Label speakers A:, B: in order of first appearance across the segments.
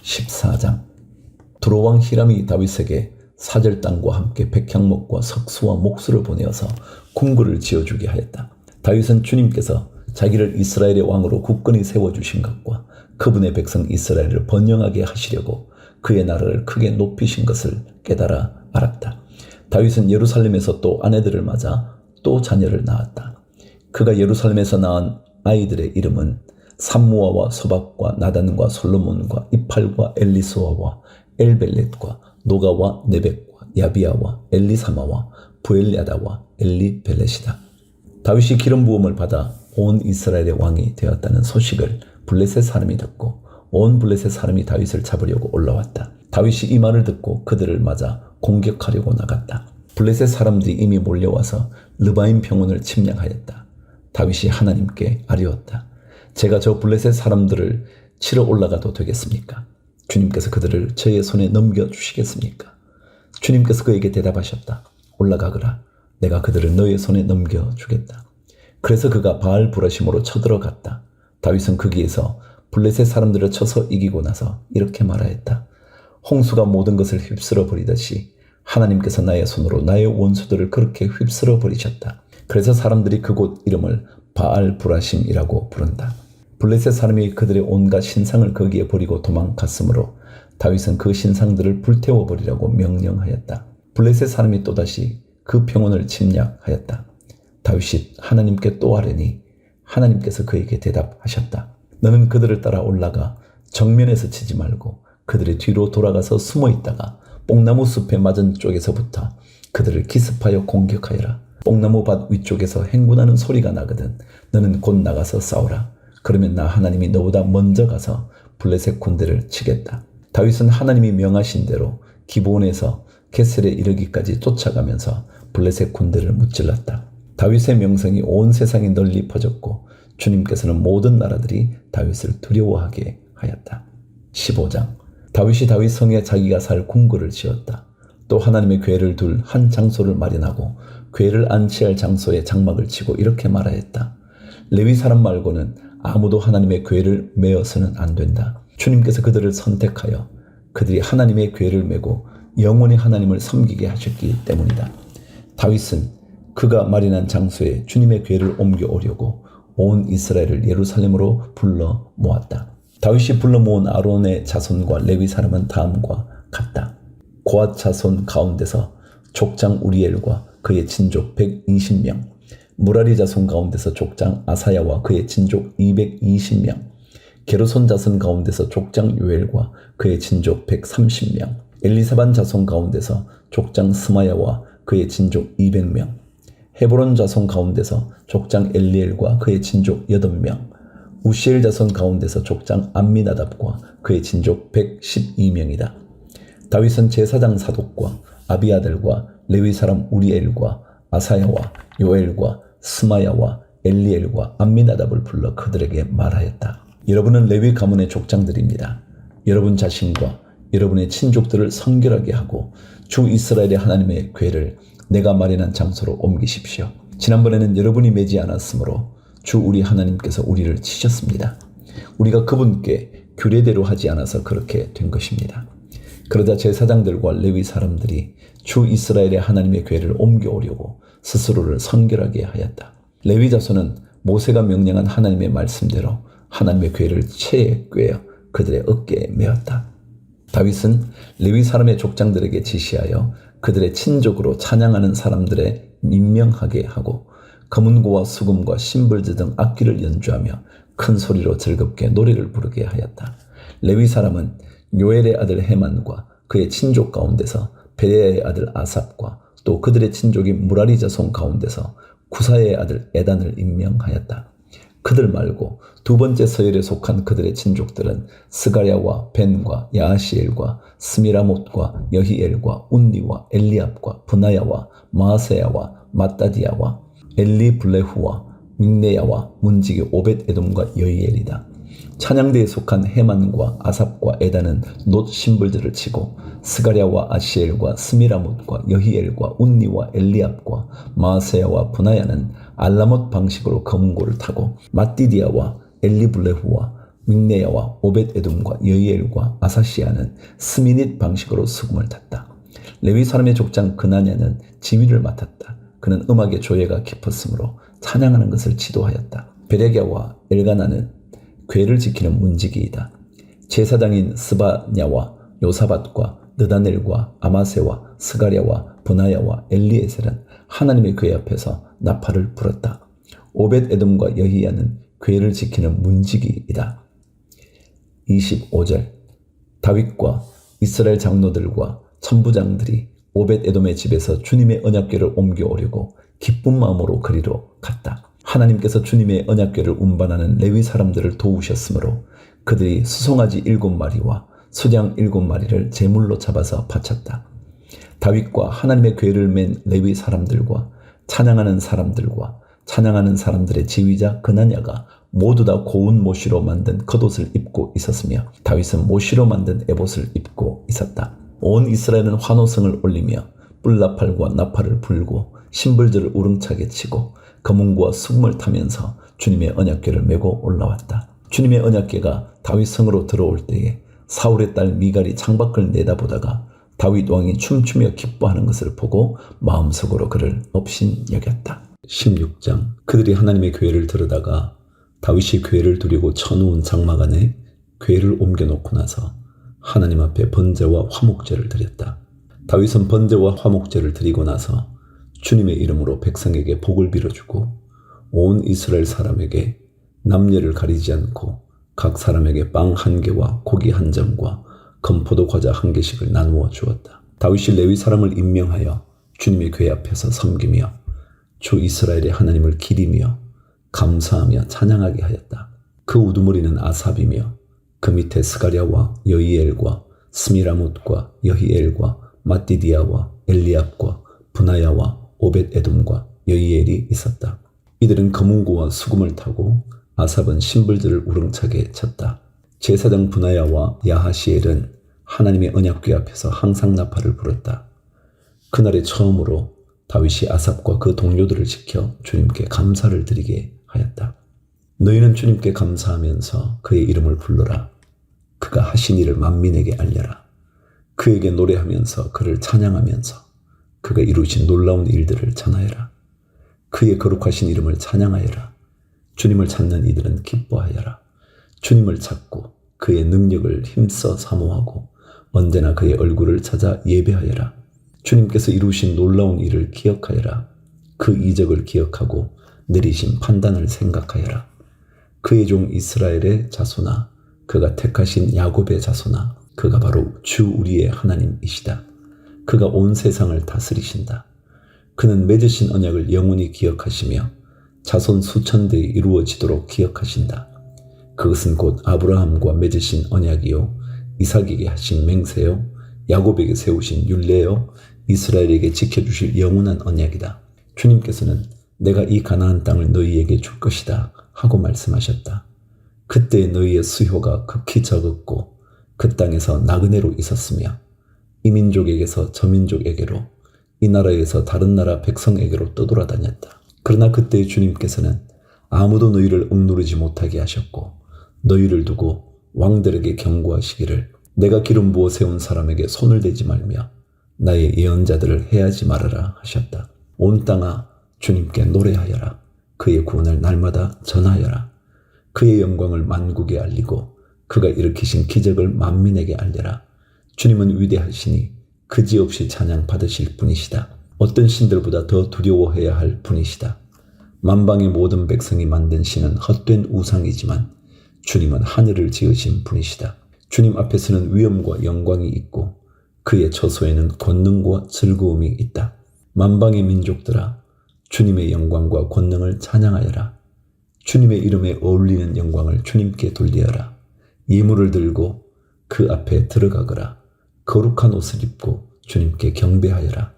A: 14장. 두로왕 히람이 다윗에게 사절 땅과 함께 백향목과 석수와 목수를 보내어서 궁궐을 지어주게 하였다. 다윗은 주님께서 자기를 이스라엘의 왕으로 굳건히 세워주신 것과 그분의 백성 이스라엘을 번영하게 하시려고 그의 나라를 크게 높이신 것을 깨달아 알았다. 다윗은 예루살렘에서 또 아내들을 맞아 또 자녀를 낳았다. 그가 예루살렘에서 낳은 아이들의 이름은 삼무아와 소박과 나단과 솔로몬과 이팔과 엘리수아와 엘벨렛과 노가와 네벡과 야비아와 엘리사마와 부엘야다와 엘리벨렛이다. 다윗이 기름 부음을 받아 온 이스라엘의 왕이 되었다는 소식을 블레셋 사람이 듣고 온 블레셋 사람이 다윗을 잡으려고 올라왔다. 다윗이 이 말을 듣고 그들을 맞아 공격하려고 나갔다. 블레셋 사람들이 이미 몰려와서 르바임 평원을 침략하였다. 다윗이 하나님께 아뢰었다. 제가 저 블레셋 사람들을 치러 올라가도 되겠습니까? 주님께서 그들을 저의 손에 넘겨주시겠습니까? 주님께서 그에게 대답하셨다. 올라가거라. 내가 그들을 너의 손에 넘겨주겠다. 그래서 그가 바알 브라심으로 쳐들어갔다. 다윗은 거기에서 블레셋 사람들을 쳐서 이기고 나서 이렇게 말하였다. 홍수가 모든 것을 휩쓸어 버리듯이 하나님께서 나의 손으로 나의 원수들을 그렇게 휩쓸어 버리셨다. 그래서 사람들이 그곳 이름을 바알 브라심이라고 부른다. 블레셋 사람이 그들의 온갖 신상을 거기에 버리고 도망갔으므로 다윗은 그 신상들을 불태워 버리라고 명령하였다. 블레셋 사람이 또다시 그 평원을 침략하였다. 다윗이 하나님께 또 아뢰니 하나님께서 그에게 대답하셨다. 너는 그들을 따라 올라가 정면에서 치지 말고 그들의 뒤로 돌아가서 숨어 있다가 뽕나무 숲의 맞은 쪽에서부터 그들을 기습하여 공격하여라. 뽕나무 밭 위쪽에서 행군하는 소리가 나거든 너는 곧 나가서 싸우라. 그러면 나 하나님이 너보다 먼저 가서 블레셋 군대를 치겠다. 다윗은 하나님이 명하신 대로 기브온에서 게셀에 이르기까지 쫓아가면서 블레셋 군대를 무찔렀다. 다윗의 명성이 온 세상에 널리 퍼졌고 주님께서는 모든 나라들이 다윗을 두려워하게 하였다. 15장. 다윗이 다윗 성에 자기가 살 궁궐을 지었다. 또 하나님의 궤를 둘 한 장소를 마련하고 궤를 안치할 장소에 장막을 치고 이렇게 말하였다. 레위 사람 말고는 아무도 하나님의 궤를 메어서는 안 된다. 주님께서 그들을 선택하여 그들이 하나님의 궤를 메고 영원히 하나님을 섬기게 하셨기 때문이다. 다윗은 그가 마련한 장소에 주님의 궤를 옮겨오려고 온 이스라엘을 예루살렘으로 불러 모았다. 다윗이 불러 모은 아론의 자손과 레위 사람은 다음과 같다. 고앗 자손 가운데서 족장 우리엘과 그의 친족 120명, 무라리 자손 가운데서 족장 아사야와 그의 친족 220명, 게르손 자손 가운데서 족장 요엘과 그의 친족 130명, 엘리사반 자손 가운데서 족장 스마야와 그의 친족 200명, 헤브론 자손 가운데서 족장 엘리엘과 그의 친족 8명, 우시엘 자손 가운데서 족장 암미나답과 그의 친족 112명이다. 다윗은 제사장 사독과 아비아들과 레위 사람 우리엘과 아사야와 요엘과 스마야와 엘리엘과 암미나답을 불러 그들에게 말하였다. 여러분은 레위 가문의 족장들입니다. 여러분 자신과 여러분의 친족들을 성결하게 하고 주 이스라엘의 하나님의 궤를 내가 마련한 장소로 옮기십시오. 지난번에는 여러분이 매지 않았으므로 주 우리 하나님께서 우리를 치셨습니다. 우리가 그분께 규례대로 하지 않아서 그렇게 된 것입니다. 그러자 제사장들과 레위 사람들이 주 이스라엘의 하나님의 궤를 옮겨오려고 스스로를 성결하게 하였다. 레위 자손은 모세가 명령한 하나님의 말씀대로 하나님의 궤를 채에 꿰어 그들의 어깨에 메었다. 다윗은 레위 사람의 족장들에게 지시하여 그들의 친족으로 찬양하는 사람들의 임명하게 하고 검은고와 수금과 심벌즈 등 악기를 연주하며 큰 소리로 즐겁게 노래를 부르게 하였다. 레위 사람은 요엘의 아들 헤만과 그의 친족 가운데서 베레야의 아들 아삽과 또 그들의 친족인 무라리 자손 가운데서 구사의 아들 에단을 임명하였다. 그들 말고 두 번째 서열에 속한 그들의 친족들은 스가랴와 벤과 야하시엘과 스미라못과 여히엘과 운니와 엘리압과 브나야와 마아세야와 마따디야와 엘리블레후와 믹네야와 문지기 오벳 에돔과 여히엘이다. 찬양대에 속한 헤만과 아삽과 에단은 놋 심벌들을 치고 스가랴와 아시엘과 스미라못과 여히엘과 운니와 엘리압과 마아세야와 브나야는 알라못 방식으로 검은고를 타고 마띠디아와 엘리블레후와 믹네야와 오벳에돔과 여이엘과 아사시아는 스미닛 방식으로 수금을 탔다. 레위 사람의 족장 그나냐는 지휘를 맡았다. 그는 음악의 조예가 깊었으므로 찬양하는 것을 지도하였다. 베레게와 엘가나는 궤를 지키는 문지기이다. 제사장인 스바냐와 요사밧과 느다넬과 아마세와 스가랴와 브나야와 엘리에셀은 하나님의 궤 앞에서 나팔을 불었다. 오벳에돔과 여히야는 궤를 지키는 문지기이다. 25절 다윗과 이스라엘 장로들과 천부장들이 오벳에돔의 집에서 주님의 언약궤를 옮겨오려고 기쁜 마음으로 그리로 갔다. 하나님께서 주님의 언약궤를 운반하는 레위 사람들을 도우셨으므로 그들이 수송아지 7마리와 수장 7마리를 제물로 잡아서 바쳤다. 다윗과 하나님의 궤를 맨 레위 사람들과 찬양하는 사람들의 지휘자 그나냐가 모두 다 고운 모시로 만든 겉옷을 입고 있었으며 다윗은 모시로 만든 에봇을 입고 있었다. 온 이스라엘은 환호성을 올리며 뿔나팔과 나팔을 불고 심벌들을 우렁차게 치고 거문과 수금을 타면서 주님의 언약궤를 메고 올라왔다. 주님의 언약궤가 다윗 성으로 들어올 때에 사울의 딸 미갈이 창밖을 내다보다가 다윗 왕이 춤추며 기뻐하는 것을 보고 마음속으로 그를 업신여겼다. 16장 그들이 하나님의 궤를 들여다가 다윗이 궤를 두르고 쳐놓은 장막 안에 궤를 옮겨놓고 나서 하나님 앞에 번제와 화목제를 드렸다. 다윗은 번제와 화목제를 드리고 나서 주님의 이름으로 백성에게 복을 빌어주고 온 이스라엘 사람에게 남녀를 가리지 않고 각 사람에게 빵 1개와 고기 1점과 건포도 과자 1개씩을 나누어 주었다. 다윗이 레위 사람을 임명하여 주님의 궤 앞에서 섬기며 주 이스라엘의 하나님을 기리며 감사하며 찬양하게 하였다. 그 우두머리는 아삽이며 그 밑에 스가랴와 여이엘과 스미라못과 여히엘과 마띠디아와 엘리압과 브나야와 오벳에돔과 여이엘이 있었다. 이들은 거문고와 수금을 타고 아삽은 심벌들을 우렁차게 쳤다. 제사장 브나야와 야하시엘은 하나님의 언약궤 앞에서 항상 나팔을 불었다. 그날의 처음으로 다윗이 아삽과 그 동료들을 지켜 주님께 감사를 드리게 하였다. 너희는 주님께 감사하면서 그의 이름을 불러라. 그가 하신 일을 만민에게 알려라. 그에게 노래하면서 그를 찬양하면서 그가 이루신 놀라운 일들을 전하여라. 그의 거룩하신 이름을 찬양하여라. 주님을 찾는 이들은 기뻐하여라. 주님을 찾고 그의 능력을 힘써 사모하고 언제나 그의 얼굴을 찾아 예배하여라. 주님께서 이루신 놀라운 일을 기억하여라. 그 이적을 기억하고 내리신 판단을 생각하여라. 그의 종 이스라엘의 자손아, 그가 택하신 야곱의 자손아, 그가 바로 주 우리의 하나님이시다. 그가 온 세상을 다스리신다. 그는 맺으신 언약을 영원히 기억하시며 자손 수천대에 이루어지도록 기억하신다. 그것은 곧 아브라함과 맺으신 언약이요 이삭에게 하신 맹세요 야곱에게 세우신 율례요 이스라엘에게 지켜주실 영원한 언약이다. 주님께서는 내가 이 가나안 땅을 너희에게 줄 것이다 하고 말씀하셨다. 그때 너희의 수효가 극히 적었고 그 땅에서 나그네로 있었으며 이 민족에게서 저 민족에게로 이 나라에서 다른 나라 백성에게로 떠돌아다녔다. 그러나 그때 주님께서는 아무도 너희를 억누르지 못하게 하셨고 너희를 두고 왕들에게 경고하시기를 내가 기름 부어 세운 사람에게 손을 대지 말며 나의 예언자들을 해하지 말아라 하셨다. 온 땅아 주님께 노래하여라. 그의 구원을 날마다 전하여라. 그의 영광을 만국에 알리고 그가 일으키신 기적을 만민에게 알려라. 주님은 위대하시니 그지없이 찬양 받으실 분이시다. 어떤 신들보다 더 두려워해야 할 분이시다. 만방의 모든 백성이 만든 신은 헛된 우상이지만 주님은 하늘을 지으신 분이시다. 주님 앞에서는 위엄과 영광이 있고 그의 처소에는 권능과 즐거움이 있다. 만방의 민족들아 주님의 영광과 권능을 찬양하여라. 주님의 이름에 어울리는 영광을 주님께 돌리어라. 예물을 들고 그 앞에 들어가거라. 거룩한 옷을 입고 주님께 경배하여라.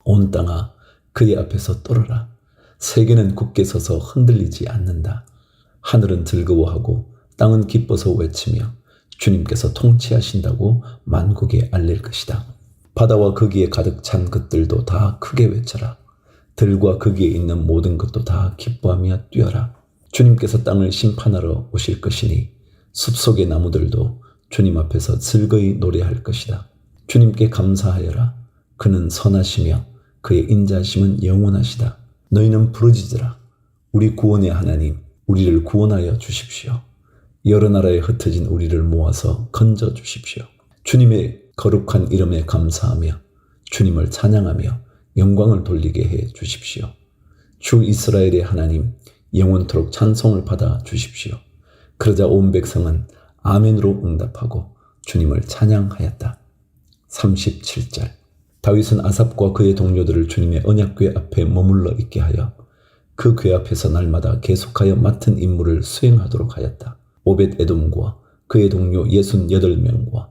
A: 온 땅아 그의 앞에서 떨어라. 세계는 굳게 서서 흔들리지 않는다. 하늘은 즐거워하고 땅은 기뻐서 외치며 주님께서 통치하신다고 만국에 알릴 것이다. 바다와 거기에 가득 찬 것들도 다 크게 외쳐라. 들과 거기에 있는 모든 것도 다 기뻐하며 뛰어라. 주님께서 땅을 심판하러 오실 것이니 숲속의 나무들도 주님 앞에서 즐거이 노래할 것이다. 주님께 감사하여라. 그는 선하시며 그의 인자하심은 영원하시다. 너희는 부르짖으라. 우리 구원의 하나님, 우리를 구원하여 주십시오. 여러 나라에 흩어진 우리를 모아서 건져 주십시오. 주님의 거룩한 이름에 감사하며 주님을 찬양하며 영광을 돌리게 해 주십시오. 주 이스라엘의 하나님, 영원토록 찬송을 받아 주십시오. 그러자 온 백성은 아멘으로 응답하고 주님을 찬양하였다. 37절. 다윗은 아삽과 그의 동료들을 주님의 언약궤 앞에 머물러 있게 하여 그 궤 앞에서 날마다 계속하여 맡은 임무를 수행하도록 하였다. 오벳 에돔과 그의 동료 68명과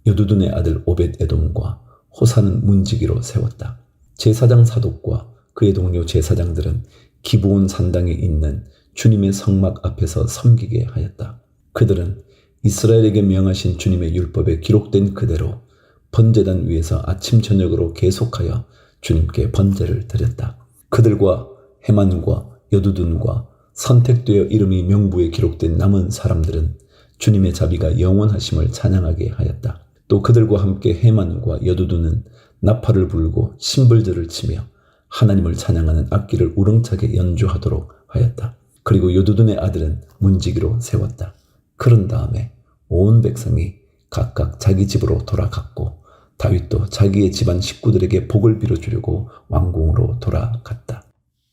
A: 여두둔의 아들 오벳 에돔과 호사는 문지기로 세웠다. 제사장 사독과 그의 동료 제사장들은 기브온 산당에 있는 주님의 성막 앞에서 섬기게 하였다. 그들은 이스라엘에게 명하신 주님의 율법에 기록된 그대로 번제단 위에서 아침 저녁으로 계속하여 주님께 번제를 드렸다. 그들과 헤만과 여두둔과 선택되어 이름이 명부에 기록된 남은 사람들은 주님의 자비가 영원하심을 찬양하게 하였다. 또 그들과 함께 헤만과 여두둔은 나팔을 불고 심벌들을 치며 하나님을 찬양하는 악기를 우렁차게 연주하도록 하였다. 그리고 여두둔의 아들은 문지기로 세웠다. 그런 다음에 온 백성이 각각 자기 집으로 돌아갔고 다윗도 자기의 집안 식구들에게 복을 빌어주려고 왕궁으로 돌아갔다.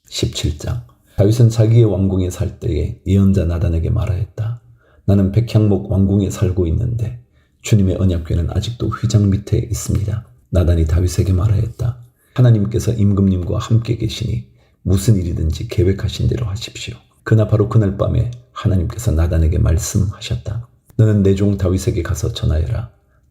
A: 17장. 다윗은 자기의 왕궁에 살 때에 예언자 나단에게 말하였다. 나는 백향목 왕궁에 살고 있는데 주님의 언약궤는 아직도 휘장 밑에 있습니다. 나단이 다윗에게 말하였다. 하나님께서 임금님과 함께 계시니 무슨 일이든지 계획하신 대로 하십시오. 바로 그날 밤에 하나님께서 나단에게 말씀하셨다. 너는 내 종 다윗에게 가서 전하여라.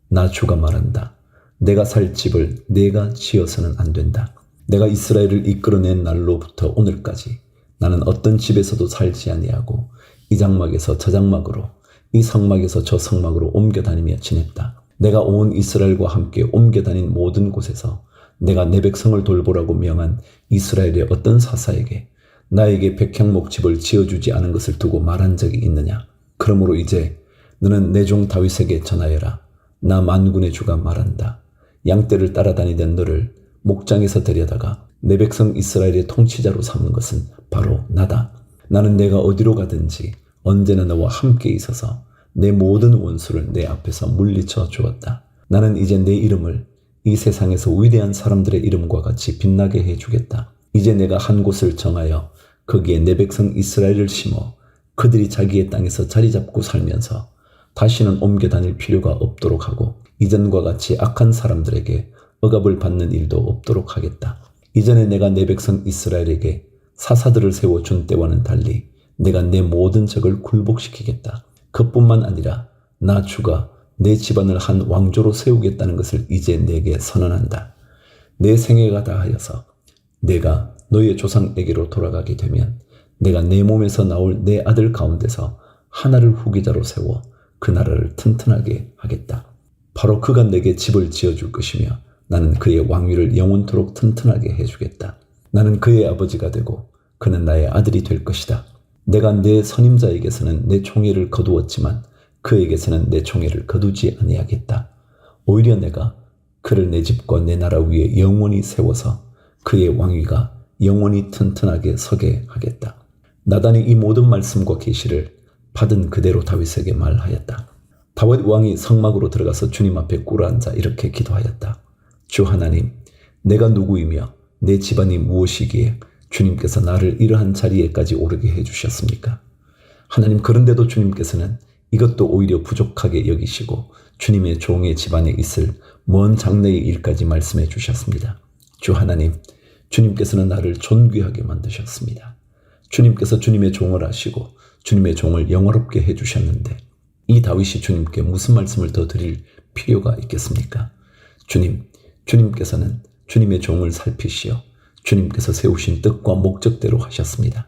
A: 나 주가 말한다. 내가 살 집을 내가 지어서는 안 된다. 내가 이스라엘을 이끌어낸 날로부터 오늘까지 나는 어떤 집에서도 살지 아니하고 이 장막에서 저 장막으로 이 성막에서 저 성막으로 옮겨 다니며 지냈다. 내가 온 이스라엘과 함께 옮겨 다닌 모든 곳에서 내가 내 백성을 돌보라고 명한 이스라엘의 어떤 사사에게 나에게 백향목 집을 지어주지 않은 것을 두고 말한 적이 있느냐. 그러므로 이제 너는 내 종 다윗에게 전하여라. 나 만군의 주가 말한다. 양떼를 따라다니던 너를 목장에서 데려다가 내 백성 이스라엘의 통치자로 삼은 것은 바로 나다. 나는 내가 어디로 가든지 언제나 너와 함께 있어서 내 모든 원수를 내 앞에서 물리쳐 주었다. 나는 이제 내 이름을 이 세상에서 위대한 사람들의 이름과 같이 빛나게 해주겠다. 이제 내가 한 곳을 정하여 거기에 내 백성 이스라엘을 심어 그들이 자기의 땅에서 자리 잡고 살면서 다시는 옮겨 다닐 필요가 없도록 하고 이전과 같이 악한 사람들에게 억압을 받는 일도 없도록 하겠다. 이전에 내가 내 백성 이스라엘에게 사사들을 세워준 때와는 달리 내가 내 모든 적을 굴복시키겠다. 그뿐만 아니라 나 주가 내 집안을 한 왕조로 세우겠다는 것을 이제 내게 선언한다. 내 생애가 다하여서 내가 너의 조상에게로 돌아가게 되면 내가 내 몸에서 나올 내 아들 가운데서 하나를 후계자로 세워 그 나라를 튼튼하게 하겠다. 바로 그가 내게 집을 지어줄 것이며 나는 그의 왕위를 영원토록 튼튼하게 해주겠다. 나는 그의 아버지가 되고 그는 나의 아들이 될 것이다. 내가 내 선임자에게서는 내 총애를 거두었지만 그에게서는 내 총애를 거두지 아니하겠다. 오히려 내가 그를 내 집과 내 나라 위에 영원히 세워서 그의 왕위가 영원히 튼튼하게 서게 하겠다. 나단이 이 모든 말씀과 계시를 받은 그대로 다윗에게 말하였다. 다윗 왕이 성막으로 들어가서 주님 앞에 꿇어앉아 이렇게 기도하였다. 주 하나님, 내가 누구이며 내 집안이 무엇이기에 주님께서 나를 이러한 자리에까지 오르게 해주셨습니까? 하나님, 그런데도 주님께서는 이것도 오히려 부족하게 여기시고 주님의 종의 집안에 있을 먼 장래의 일까지 말씀해 주셨습니다. 주 하나님, 주님께서는 나를 존귀하게 만드셨습니다. 주님께서 주님의 종을 하시고 주님의 종을 영화롭게 해주셨는데 이 다윗이 주님께 무슨 말씀을 더 드릴 필요가 있겠습니까? 주님께서는 주님의 종을 살피시어 주님께서 세우신 뜻과 목적대로 하셨습니다.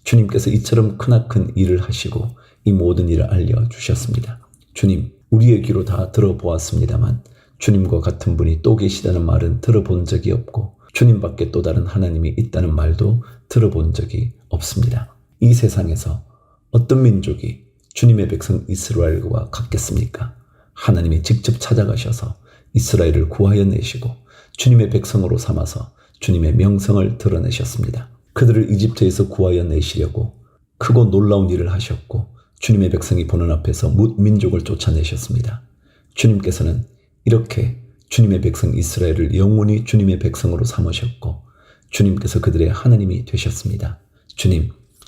A: 주님께서 이처럼 크나큰 일을 하시고 이 모든 일을 알려주셨습니다. 주님, 우리의 귀로 다 들어보았습니다만 주님과 같은 분이 또 계시다는 말은 들어본 적이 없고 주님 밖에 또 다른 하나님이 있다는 말도 들어본 적이 없습니다. 이 세상에서 어떤 민족이 주님의 백성 이스라엘과 같겠습니까? 하나님이 직접 찾아가셔서 이스라엘을 구하여 내시고 주님의 백성으로 삼아서 주님의 명성을 드러내셨습니다. 그들을 이집트에서 구하여 내시려고 크고 놀라운 일을 하셨고 주님의 백성이 보는 앞에서 민족을 쫓아내셨습니다. 주님께서는 이렇게 주님의 백성 이스라엘을 영원히 주님의 백성으로 삼으셨고 주님께서 그들의 하나님이 되셨습니다.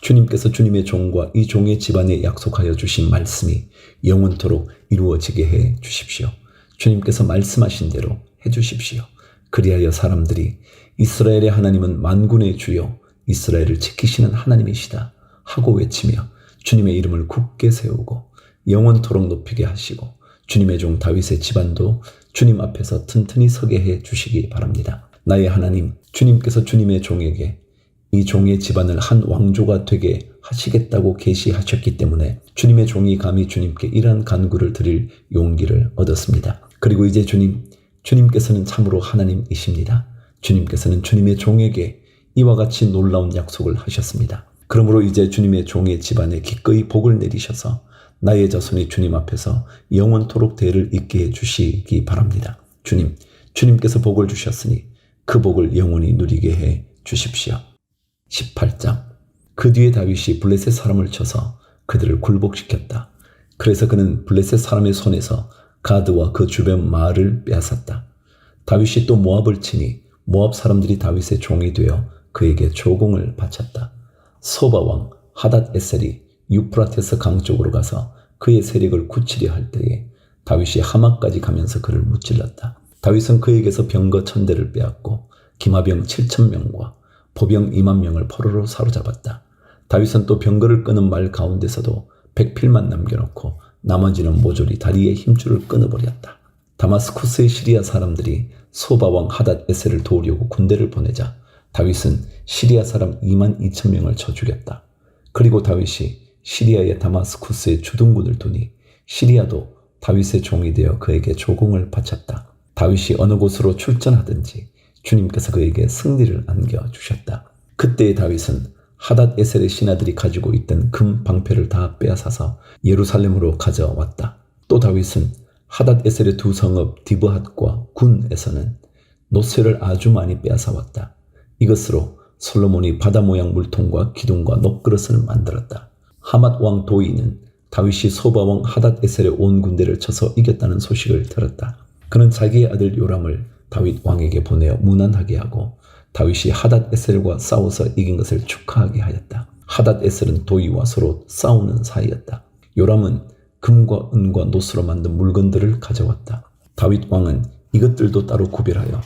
A: 주님께서 주님의 종과 이 종의 집안에 약속하여 주신 말씀이 영원토록 이루어지게 해 주십시오. 주님께서 말씀하신 대로 해 주십시오. 그리하여 사람들이 이스라엘의 하나님은 만군의 주요 이스라엘을 지키시는 하나님이시다 하고 외치며 주님의 이름을 굳게 세우고 영원토록 높이게 하시고 주님의 종 다윗의 집안도 주님 앞에서 튼튼히 서게 해 주시기 바랍니다. 나의 하나님, 주님께서 주님의 종에게 이 종의 집안을 한 왕조가 되게 하시겠다고 계시하셨기 때문에 주님의 종이 감히 주님께 이러한 간구를 드릴 용기를 얻었습니다. 그리고 이제 주님께서는 참으로 하나님이십니다. 주님께서는 주님의 종에게 이와 같이 놀라운 약속을 하셨습니다. 그러므로 이제 주님의 종의 집안에 기꺼이 복을 내리셔서 나의 자손이 주님 앞에서 영원토록 대를 잇게 해주시기 바랍니다. 주님께서 복을 주셨으니 그 복을 영원히 누리게 해 주십시오. 18장. 그 뒤에 다윗이 블레셋 사람을 쳐서 그들을 굴복시켰다. 그래서 그는 블레셋 사람의 손에서 가드와 그 주변 마을을 빼앗았다. 다윗이 또 모압을 치니 모압 사람들이 다윗의 종이 되어 그에게 조공을 바쳤다. 소바 왕 하닷 에셀이 유프라테스 강 쪽으로 가서 그의 세력을 굳히려 할 때에 다윗이 하마까지 가면서 그를 무찔렀다. 다윗은 그에게서 병거 1000대를 빼앗고 기마병 7000명과 보병 20,000명을 포로로 사로잡았다. 다윗은 또 병거를 끄는 말 가운데서도 백필만 남겨놓고 나머지는 모조리 다리의 힘줄을 끊어버렸다. 다마스쿠스의 시리아 사람들이 소바왕 하닷 에셀을 도우려고 군대를 보내자 다윗은 시리아 사람 22,000명을 쳐 죽였다. 그리고 다윗이 시리아의 다마스쿠스에 주둔군을 두니 시리아도 다윗의 종이 되어 그에게 조공을 바쳤다. 다윗이 어느 곳으로 출전하든지 주님께서 그에게 승리를 안겨주셨다. 그때의 다윗은 하닷 에셀의 신하들이 가지고 있던 금 방패를 다 빼앗아서 예루살렘으로 가져왔다. 또 다윗은 하닷 에셀의 두 성읍 디브핫과 군에서는 노쇠를 아주 많이 빼앗아왔다. 이것으로 솔로몬이 바다 모양 물통과 기둥과 녹그릇을 만들었다. 하맛 왕 도이는 다윗이 소바 왕 하닷 에셀의 온 군대를 쳐서 이겼다는 소식을 들었다. 그는 자기의 아들 요람을 다윗 왕에게 보내어 무난하게 하고 다윗이 하닷 에셀과 싸워서 이긴 것을 축하하게 하였다. 하닷 에셀은 도이와 서로 싸우는 사이였다. 요람은 금과 은과 노스로 만든 물건들을 가져왔다. 다윗 왕은 이것들도 따로 구별하여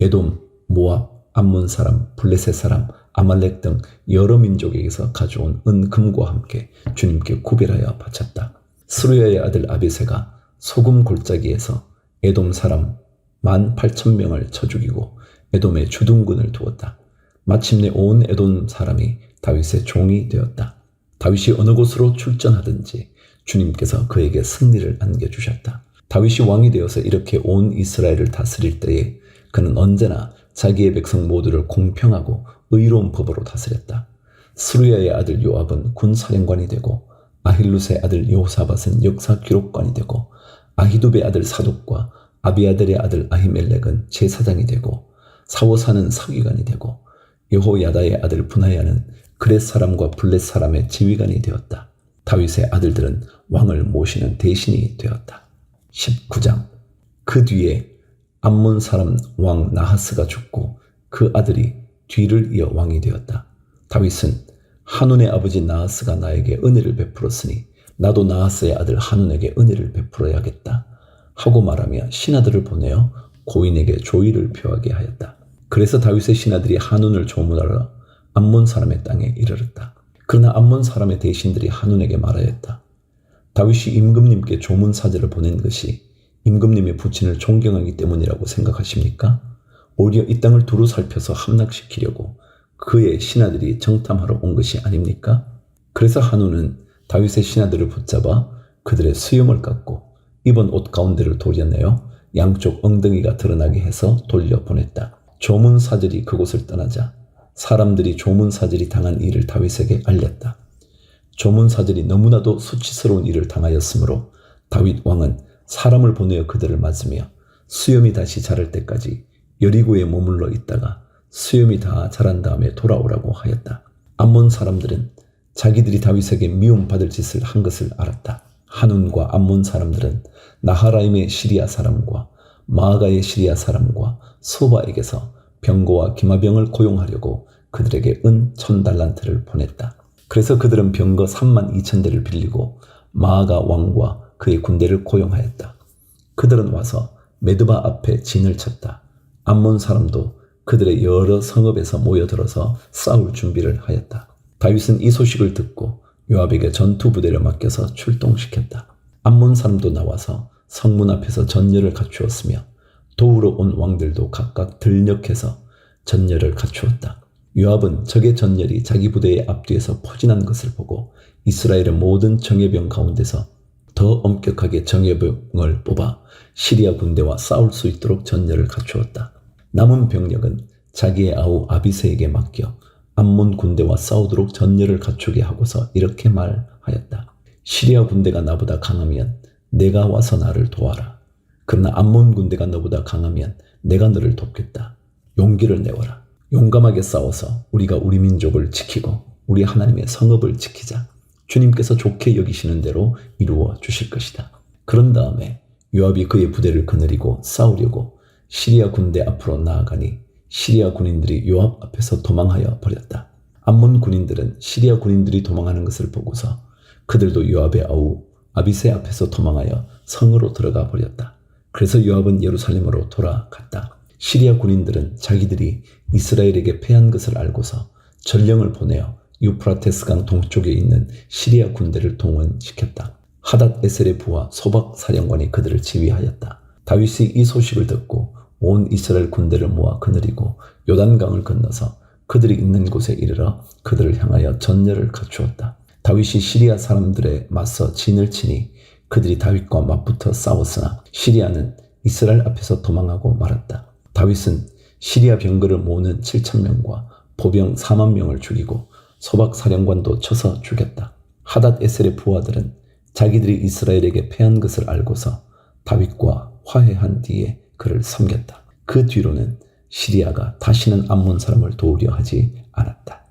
A: 에돔, 모압, 암몬 사람, 블레셋 사람, 아말렉 등 여러 민족에게서 가져온 은, 금과 함께 주님께 구별하여 바쳤다. 스루야의 아들 아비새가 소금 골짜기에서 에돔 사람 18,000명을 쳐 죽이고 에돔에 주둔군을 두었다. 마침내 온 에돔 사람이 다윗의 종이 되었다. 다윗이 어느 곳으로 출전하든지 주님께서 그에게 승리를 안겨주셨다. 다윗이 왕이 되어서 이렇게 온 이스라엘을 다스릴 때에 그는 언제나 자기의 백성 모두를 공평하고 의로운 법으로 다스렸다. 스루야의 아들 요압은 군사령관이 되고 아힐룻의 아들 여호사밧은 역사 기록관이 되고 아히두베의 아들 사독과 아비아델의 아들 아히멜렉은 제사장이 되고 사오사는 서기관이 되고 여호야다의 아들 분하야는 그렛 사람과 블렛 사람의 지휘관이 되었다. 다윗의 아들들은 왕을 모시는 대신이 되었다. 19장. 그 뒤에 암몬 사람 왕 나하스가 죽고 그 아들이 뒤를 이어 왕이 되었다. 다윗은 한운의 아버지 나하스가 나에게 은혜를 베풀었으니 나도 나하스의 아들 한운에게 은혜를 베풀어야겠다 하고 말하며 신하들을 보내어 고인에게 조의를 표하게 하였다. 그래서 다윗의 신하들이 한운을 조문하러 암몬 사람의 땅에 이르렀다. 그러나 암몬 사람의 대신들이 한운에게 말하였다. 다윗이 임금님께 조문 사절을 보낸 것이 임금님의 부친을 존경하기 때문이라고 생각하십니까? 오히려 이 땅을 두루 살펴서 함락시키려고 그의 신하들이 정탐하러 온 것이 아닙니까? 그래서 한운은 다윗의 신하들을 붙잡아 그들의 수염을 깎고 입은 옷 가운데를 도려내어 양쪽 엉덩이가 드러나게 해서 돌려보냈다. 조문사절이 그곳을 떠나자 사람들이 조문사절이 당한 일을 다윗에게 알렸다. 조문사절이 너무나도 수치스러운 일을 당하였으므로 다윗 왕은 사람을 보내어 그들을 맞으며 수염이 다시 자랄 때까지 여리고에 머물러 있다가 수염이 다 자란 다음에 돌아오라고 하였다. 암몬 사람들은 자기들이 다윗에게 미움받을 짓을 한 것을 알았다. 한운과 암몬 사람들은 나하라임의 시리아 사람과 마아가의 시리아 사람과 소바에게서 병거와 기마병을 고용하려고 그들에게 은 1000달란트를 보냈다. 그래서 그들은 병거 32,000대를 빌리고 마아가 왕과 그의 군대를 고용하였다. 그들은 와서 메드바 앞에 진을 쳤다. 암몬 사람도 그들의 여러 성읍에서 모여들어서 싸울 준비를 하였다. 다윗은 이 소식을 듣고 요압에게 전투 부대를 맡겨서 출동시켰다. 암몬 사람도 나와서 성문 앞에서 전열을 갖추었으며 도우러 온 왕들도 각각 들녘에서 전열을 갖추었다. 요압은 적의 전열이 자기 부대의 앞뒤에서 포진한 것을 보고 이스라엘의 모든 정예병 가운데서 더 엄격하게 정예병을 뽑아 시리아 군대와 싸울 수 있도록 전열을 갖추었다. 남은 병력은 자기의 아우 아비새에게 맡겨 암몬 군대와 싸우도록 전열을 갖추게 하고서 이렇게 말하였다. 시리아 군대가 나보다 강하면 내가 와서 나를 도와라. 그러나 암몬 군대가 너보다 강하면 내가 너를 돕겠다. 용기를 내어라. 용감하게 싸워서 우리가 우리 민족을 지키고 우리 하나님의 성읍을 지키자. 주님께서 좋게 여기시는 대로 이루어 주실 것이다. 그런 다음에 요압이 그의 부대를 거느리고 싸우려고 시리아 군대 앞으로 나아가니 시리아 군인들이 요압 앞에서 도망하여 버렸다. 암몬 군인들은 시리아 군인들이 도망하는 것을 보고서 그들도 요압의 아우 아비새 앞에서 도망하여 성으로 들어가 버렸다. 그래서 요압은 예루살렘으로 돌아갔다. 시리아 군인들은 자기들이 이스라엘에게 패한 것을 알고서 전령을 보내어 유프라테스 강 동쪽에 있는 시리아 군대를 동원시켰다. 하닷 에셀의 부하 소박 사령관이 그들을 지휘하였다. 다윗이 이 소식을 듣고 온 이스라엘 군대를 모아 거느리고 요단강을 건너서 그들이 있는 곳에 이르러 그들을 향하여 전열을 갖추었다. 다윗이 시리아 사람들에 맞서 진을 치니 그들이 다윗과 맞붙어 싸웠으나 시리아는 이스라엘 앞에서 도망하고 말았다. 다윗은 시리아 병거를 모으는 7,000명과 보병 40,000명을 죽이고 소박 사령관도 쳐서 죽였다. 하닷 에셀의 부하들은 자기들이 이스라엘에게 패한 것을 알고서 다윗과 화해한 뒤에 그를 섬겼다. 그 뒤로는 시리아가 다시는 암몬 사람을 도우려 하지 않았다.